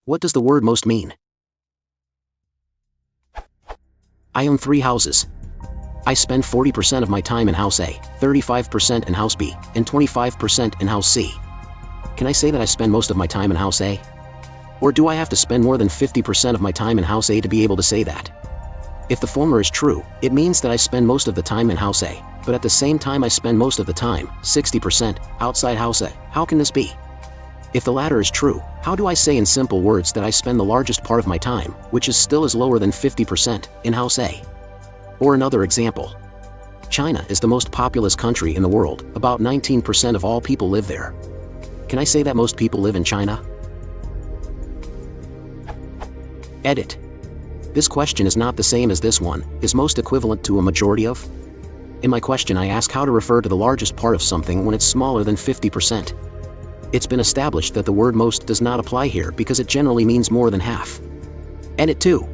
What does the word most mean? I own 3 houses. I spend 40% of my time in House A, 35% in House B, and 25% in House C. Can I say that I spend most of my time in House A? Or do I have to spend more than 50% of my time in House A to be able to say that? If the former is true, it means that I spend most of the time in House A, but at the same time I spend most of the time, 60%, outside House A. How can this be? If the latter is true, how do I say in simple words that I spend the largest part of my time, which is still lower than 50%, in House A? Or another example. China is the most populous country in the world, about 19% of all people live there. Can I say that most people live in China? Edit. This question is not the same as this one. Is most equivalent to a majority of? In my question I ask how to refer to the largest part of something when it's smaller than 50%. It's been established that the word most does not apply here because it generally means more than half. Edit 2.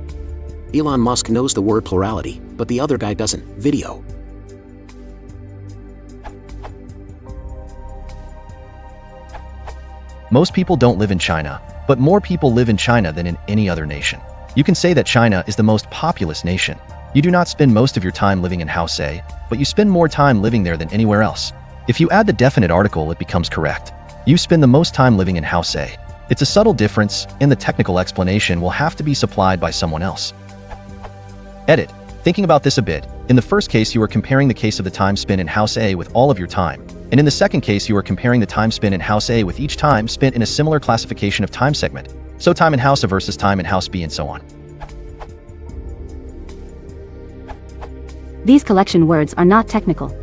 Elon Musk knows the word plurality, but the other guy doesn't. Video. Most people don't live in China, but more people live in China than in any other nation. You can say that China is the most populous nation. You do not spend most of your time living in House A, but you spend more time living there than anywhere else. If you add the definite article, it becomes correct. You spend the most time living in House A. It's a subtle difference, and the technical explanation will have to be supplied by someone else. Edit. Thinking about this a bit, in the first case you are comparing the case of the time spent in House A with all of your time, and in the second case you are comparing the time spent in House A with each time spent in a similar classification of time segment. So time in House A versus time in House B and so on. These collection words are not technical.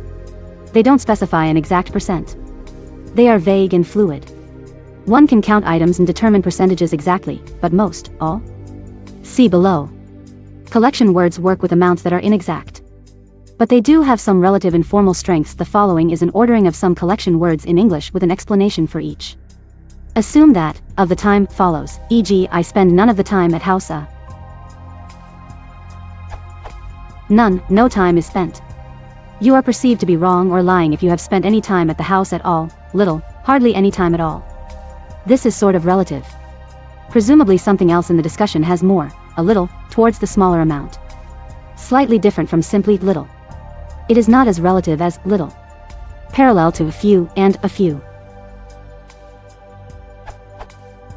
They don't specify an exact percent. They are vague and fluid. One can count items and determine percentages exactly, but most, all? See below. Collection words work with amounts that are inexact. But they do have some relative informal strengths. The following is an ordering of some collection words in English with an explanation for each. Assume that, of the time, follows, e.g. I spend none of the time at House A. None, no time is spent. You are perceived to be wrong or lying if you have spent any time at the house at all, little, hardly any time at all. This is sort of relative. Presumably something else in the discussion has more, a little, towards the smaller amount. Slightly different from simply little. It is not as relative as little. Parallel to a few and a few.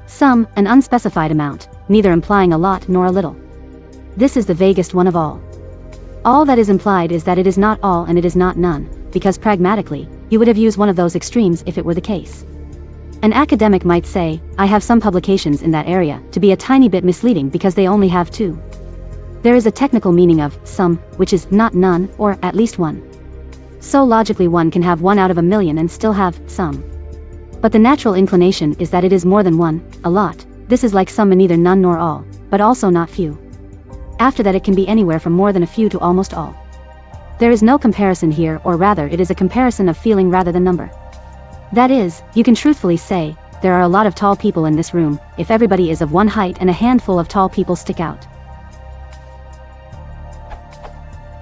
Some, an unspecified amount, neither implying a lot nor a little. This is the vaguest one of all. All that is implied is that it is not all and it is not none, because pragmatically, you would have used one of those extremes if it were the case. An academic might say, I have some publications in that area, to be a tiny bit misleading because they only have 2. There is a technical meaning of some, which is not none, or at least 1. So logically one can have 1 out of a million and still have some. But the natural inclination is that it is more than 1, a lot. This is like some and neither none nor all, but also not few. After that it can be anywhere from more than a few to almost all. There is no comparison here, or rather it is a comparison of feeling rather than number. That is, you can truthfully say, there are a lot of tall people in this room, if everybody is of one height and a handful of tall people stick out.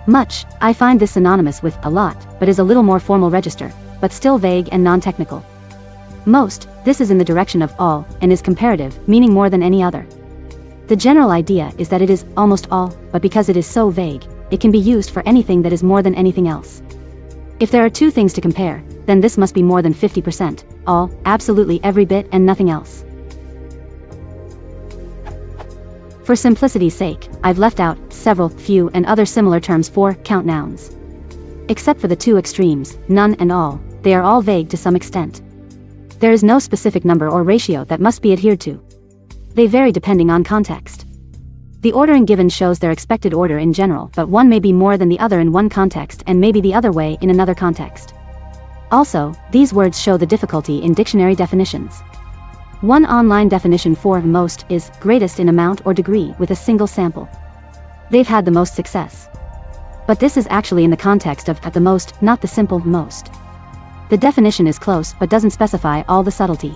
Much, I find this synonymous with a lot, but is a little more formal register, but still vague and non-technical. Most, this is in the direction of all, and is comparative, meaning more than any other. The general idea is that it is almost all, but because it is so vague, it can be used for anything that is more than anything else. If there are 2 things to compare, then this must be more than 50%, all, absolutely every bit and nothing else. For simplicity's sake, I've left out several, few and other similar terms for count nouns. Except for the 2 extremes, none and all, they are all vague to some extent. There is no specific number or ratio that must be adhered to. They vary depending on context. The ordering given shows their expected order in general, but one may be more than the other in one context and maybe the other way in another context. Also, these words show the difficulty in dictionary definitions. One online definition for most is greatest in amount or degree with a single sample. They've had the most success. But this is actually in the context of at the most, not the simple most. The definition is close but doesn't specify all the subtlety.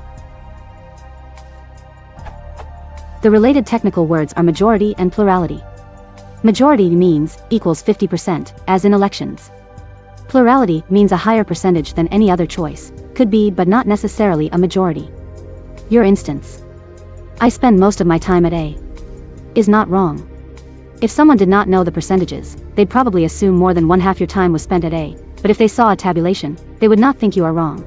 The related technical words are majority and plurality. Majority means equals 50%, as in elections. Plurality means a higher percentage than any other choice, could be but not necessarily a majority. Your instance. I spend most of my time at A. Is not wrong. If someone did not know the percentages, they'd probably assume more than 1/2 your time was spent at A, but if they saw a tabulation, they would not think you are wrong.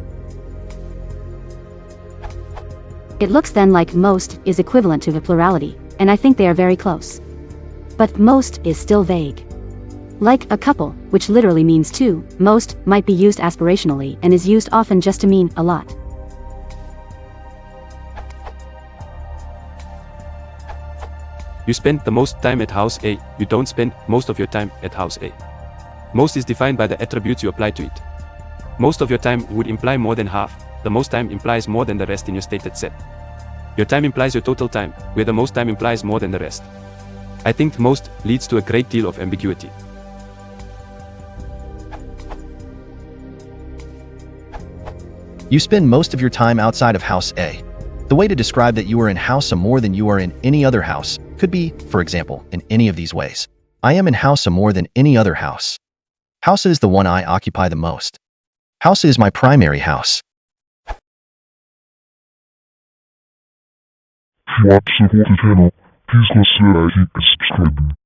It looks then like most is equivalent to the plurality, and I think they are very close. But most is still vague. Like a couple, which literally means two, most might be used aspirationally and is used often just to mean a lot. You spend the most time at house A, you don't spend most of your time at house A. Most is defined by the attributes you apply to it. Most of your time would imply more than half, the most time implies more than the rest in your stated set. Your time implies your total time, where the most time implies more than the rest. I think most leads to a great deal of ambiguity. You spend most of your time outside of house A. The way to describe that you are in house A more than you are in any other house could be, for example, in any of these ways. I am in house A more than any other house. House A is the one I occupy the most. House A is my primary house. If you want to support the channel, please consider liking and subscribing.